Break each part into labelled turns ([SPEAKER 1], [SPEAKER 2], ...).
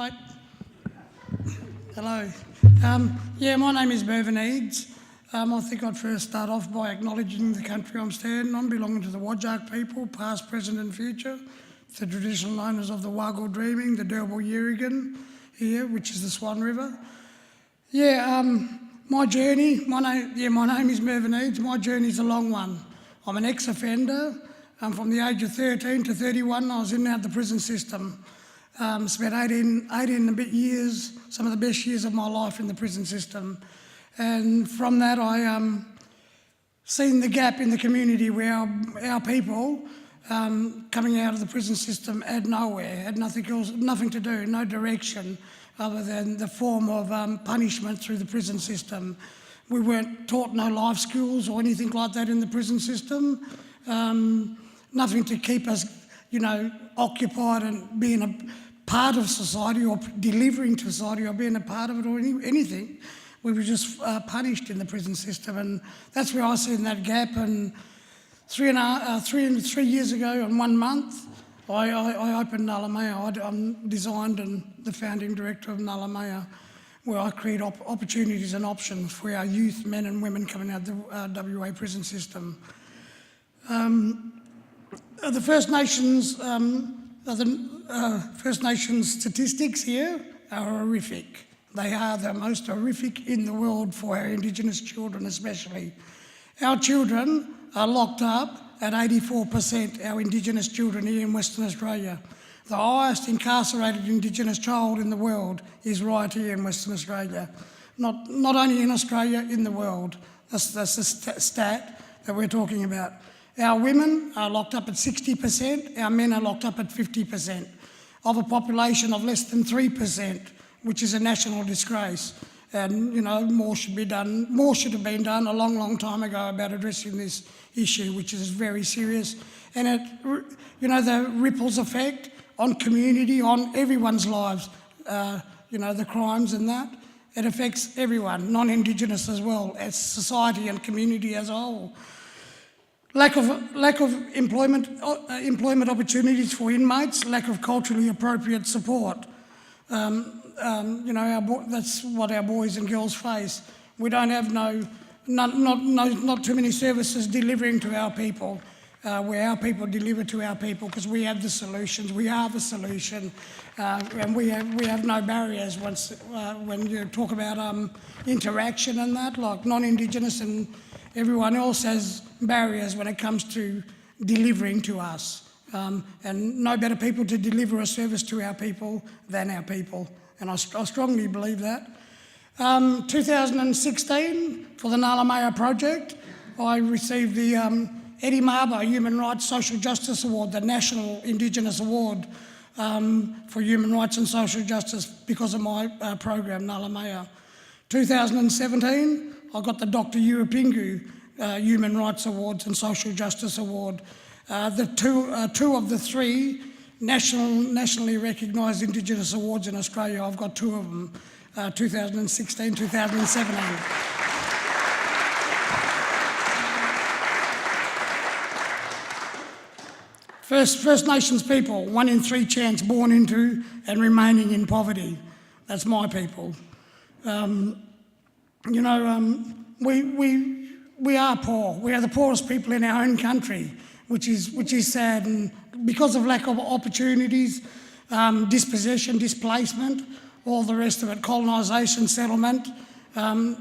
[SPEAKER 1] Right. Hello. My name is Mervyn Eades. I think I'd first start off by acknowledging the country I'm standing on, belonging to the Wadjark people, past, present and future, the traditional owners of the Waggle Dreaming, the Derbil Yerigan here, which is the Swan River. My journey, my name is Mervyn Eades. My journey's a long one. I'm an ex-offender. From the age of 13 to 31, I was in and out the prison system. Spent 18 and a bit years, some of the best years of my life in the prison system. And from that, I seen the gap in the community where our people coming out of the prison system had nowhere, had nothing else, nothing to do, no direction other than the form of punishment through the prison system. We weren't taught no life skills or anything like that in the prison system. Nothing to keep us, occupied and being a part of society or delivering to society or being a part of it or anything. We were just punished in the prison system, and that's where I seen that gap. And 3 years ago, in 1 month, I opened Ngalla. I'm designed and the founding director of Ngalla, where I create opportunities and options for our youth, men and women coming out of the WA prison system. The First Nations statistics here are horrific. They are the most horrific in the world for our Indigenous children especially. Our children are locked up at 84%, our Indigenous children here in Western Australia. The highest incarcerated Indigenous child in the world is right here in Western Australia. Not only in Australia, in the world. That's the stat that we're talking about. Our women are locked up at 60%, our men are locked up at 50%, of a population of less than 3%, which is a national disgrace. And, more should be done, more should have been done a long, long time ago about addressing this issue, which is very serious. And the ripples effect on community, on everyone's lives, the crimes and that, it affects everyone, non-Indigenous as well, as society and community as a whole. Lack of employment opportunities for inmates, lack of culturally appropriate support. That's what our boys and girls face. We don't have not too many services delivering to our people, where our people deliver to our people, because we have the solutions. We are the solution, and we have no barriers. When you talk about interaction and that, like non-Indigenous and everyone else has barriers when it comes to delivering to us. And no better people to deliver a service to our people than our people. And I strongly believe that. 2016, for the Ngalla project, I received the Eddie Mabo Human Rights Social Justice Award, the National Indigenous Award for Human Rights and Social Justice because of my program, Ngalla. 2017, I got the Dr. Yuripingu Human Rights Awards and Social Justice Award. The two of the 3 nationally recognised Indigenous awards in Australia. I've got 2 of them, 2016, 2017. First Nations people, 1 in 3 chance born into and remaining in poverty. That's my people. We are poor. We are the poorest people in our own country, which is sad, and because of lack of opportunities, dispossession, displacement, all the rest of it, colonisation, settlement.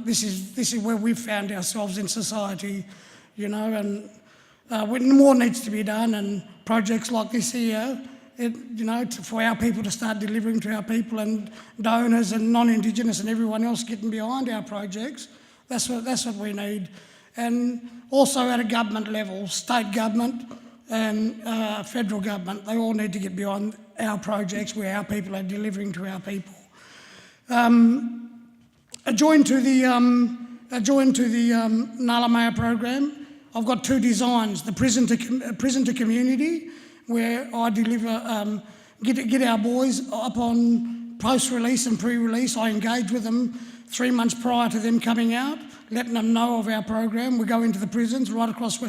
[SPEAKER 1] This is where we've found ourselves in society, and more needs to be done. And projects like this here, for our people to start delivering to our people, and donors and non-Indigenous and everyone else getting behind our projects. That's what we need. And also at a government level, state government and federal government, they all need to get behind our projects where our people are delivering to our people. Joined to the Ngalla program, I've got 2 designs: the prison to community, where I deliver, get our boys upon post-release and pre-release. I engage with them 3 months prior to them coming out, letting them know of our program. We go into the prisons right across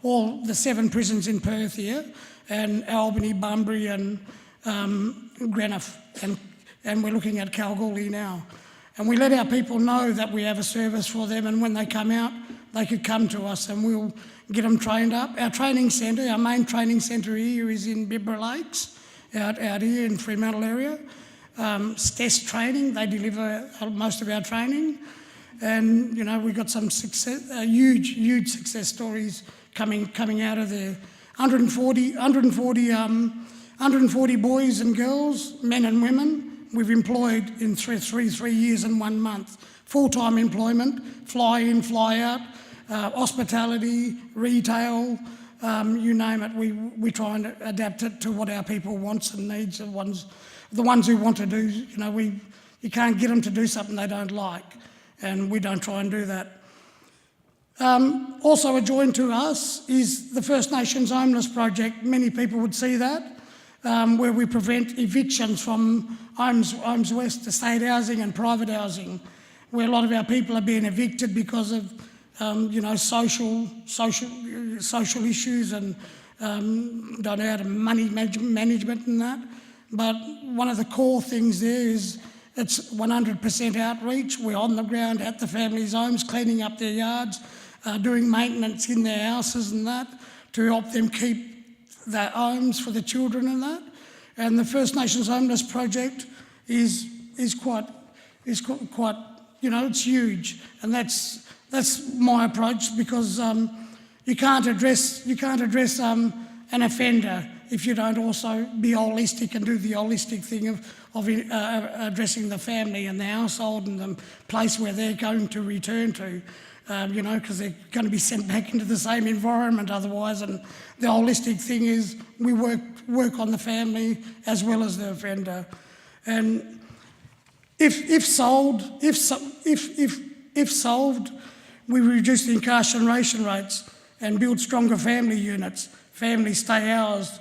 [SPEAKER 1] all the 7 prisons in Perth here, and Albany, Bunbury and Greenock and and we're looking at Kalgoorlie now. And we let our people know that we have a service for them, and when they come out, they could come to us and we'll get them trained up. Our training centre, our main training centre here is in Bibra Lakes, out here in Fremantle area. STES training, they deliver most of our training. And, you know, we've got some success, huge success stories coming out of there. 140 boys and girls, men and women, we've employed in three years and 1 month. Full-time employment, fly in, fly out, hospitality, retail, you name it. We try and adapt it to what our people wants and needs. The ones who want to do, you know, you can't get them to do something they don't like, and we don't try and do that. Also adjoined to us is the First Nations Homeless Project. Many people would see that, where we prevent evictions from Homes West to state housing and private housing, where a lot of our people are being evicted because of you know, social issues and don't know how to money management and that. But one of the core things there is it's 100% outreach. We're on the ground at the families' homes, cleaning up their yards, doing maintenance in their houses and that, to help them keep their homes for the children and that. And the First Nations Homeless Project is quite, you know, it's huge. And that's my approach, because you can't address an offender if you don't also be holistic and do the holistic thing of addressing the family and the household and the place where they're going to return to, you know, because they're going to be sent back into the same environment otherwise. And the holistic thing is we work on the family as well as the offender. And if solved, we reduce the incarceration rates and build stronger family units. Families stay housed,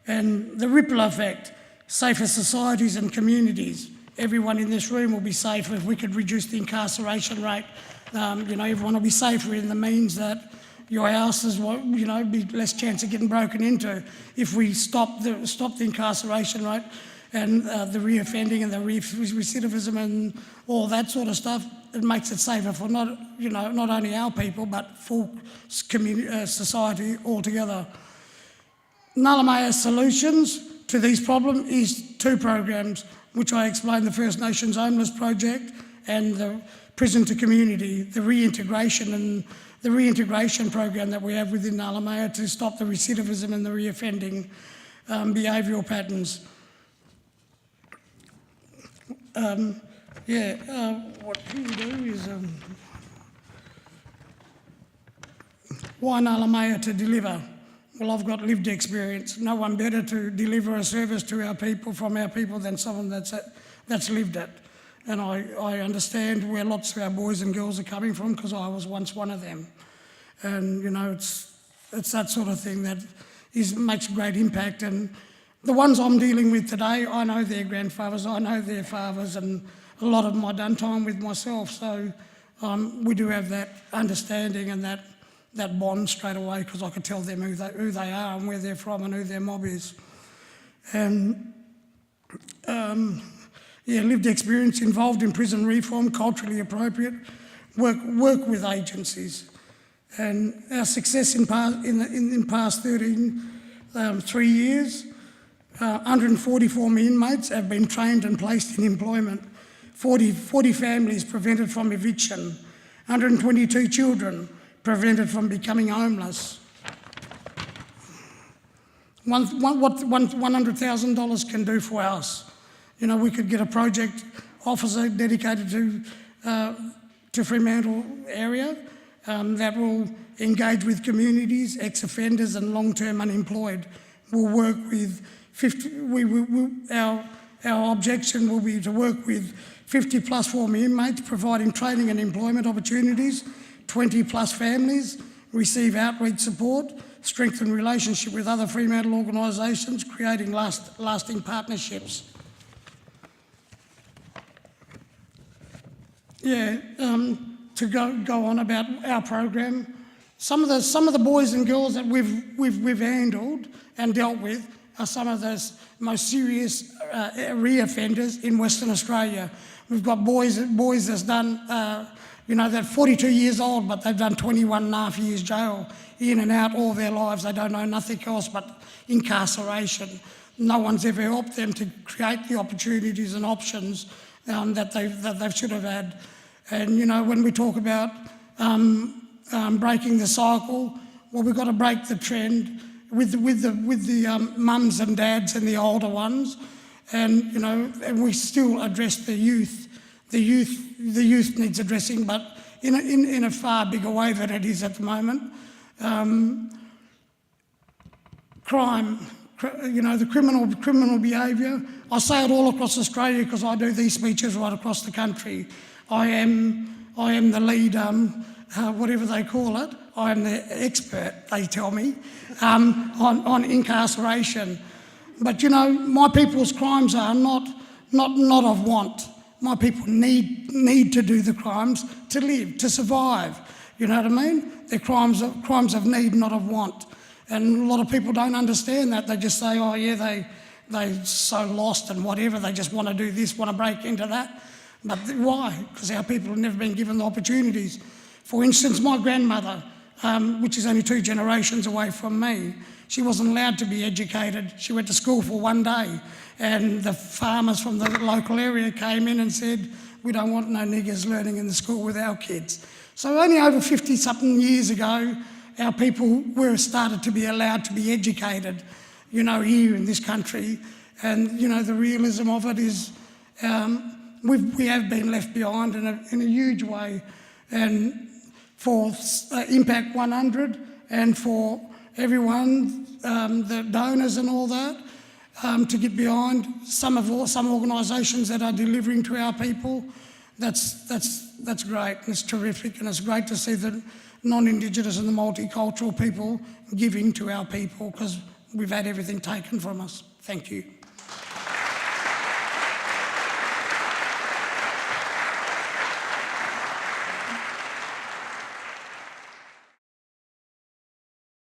[SPEAKER 1] and the ripple effect, safer societies and communities. Everyone in this room will be safer if we could reduce the incarceration rate. You know, everyone will be safer in the means that your houses will, you know, be less chance of getting broken into. If we stop the incarceration rate and the reoffending and the recidivism and all that sort of stuff, it makes it safer for not only our people but full society altogether. Ngallamaya's solutions to these problems is 2 programs, which I explained: the First Nations Homeless Project and the Prison to Community, the reintegration program that we have within Ngalla to stop the recidivism and the reoffending behavioural patterns. What we do is why Ngalla to deliver? Well, I've got lived experience. No one better to deliver a service to our people, from our people, than someone that's lived it. And I understand where lots of our boys and girls are coming from, because I was once one of them. And, you know, it's that sort of thing that makes a great impact. And the ones I'm dealing with today, I know their grandfathers, I know their fathers, and a lot of them I've done time with myself. So we do have that understanding and that bond straight away, because I could tell them who they are and where they're from and who their mob is. And lived experience involved in prison reform, culturally appropriate, work with agencies. And our success in past 3 years, 144 inmates have been trained and placed in employment, 40 families prevented from eviction, 122 children prevented from becoming homeless. What $100,000 can do for us. You know, we could get a project officer dedicated to Fremantle area that will engage with communities, ex-offenders and long-term unemployed. We'll work with 50, our objection will be to work with 50 plus former inmates, providing training and employment opportunities, 20 plus families, receive outreach support, strengthen relationship with other Fremantle organisations, creating lasting partnerships. To go on about our program, some of the boys and girls that we've handled and dealt with are some of the most serious re-offenders in Western Australia. We've got boys that's done, they're 42 years old, but they've done 21 and a half years jail, in and out all their lives. They don't know nothing else but incarceration. No one's ever helped them to create the opportunities and options that they should have had. And when we talk about breaking the cycle, well, we've got to break the trend with the mums and dads and the older ones, and and we still address the youth. The youth needs addressing, but in a far bigger way than it is at the moment. Crime, the criminal behaviour. I say it all across Australia because I do these speeches right across the country. I am the lead, whatever they call it. I am the expert, they tell me, on incarceration. But my people's crimes are not of want. My people need to do the crimes to live, to survive. You know what I mean? They're crimes of need, not of want. And a lot of people don't understand that. They just say, oh yeah, they're so lost and whatever. They just want to do this, want to break into that. But why? Because our people have never been given the opportunities. For instance, my grandmother, which is only 2 generations away from me, she wasn't allowed to be educated. She went to school for 1 day, and the farmers from the local area came in and said, we don't want no niggers learning in the school with our kids. So only over 50-something years ago, our people were started to be allowed to be educated, here in this country. And, the realism of it is we have been left behind in a huge way. And for Impact100 and for everyone, the donors and all that, to get behind some organisations that are delivering to our people, that's great. It's terrific, and it's great to see the non-Indigenous and the multicultural people giving to our people, because we've had everything taken from us. Thank you.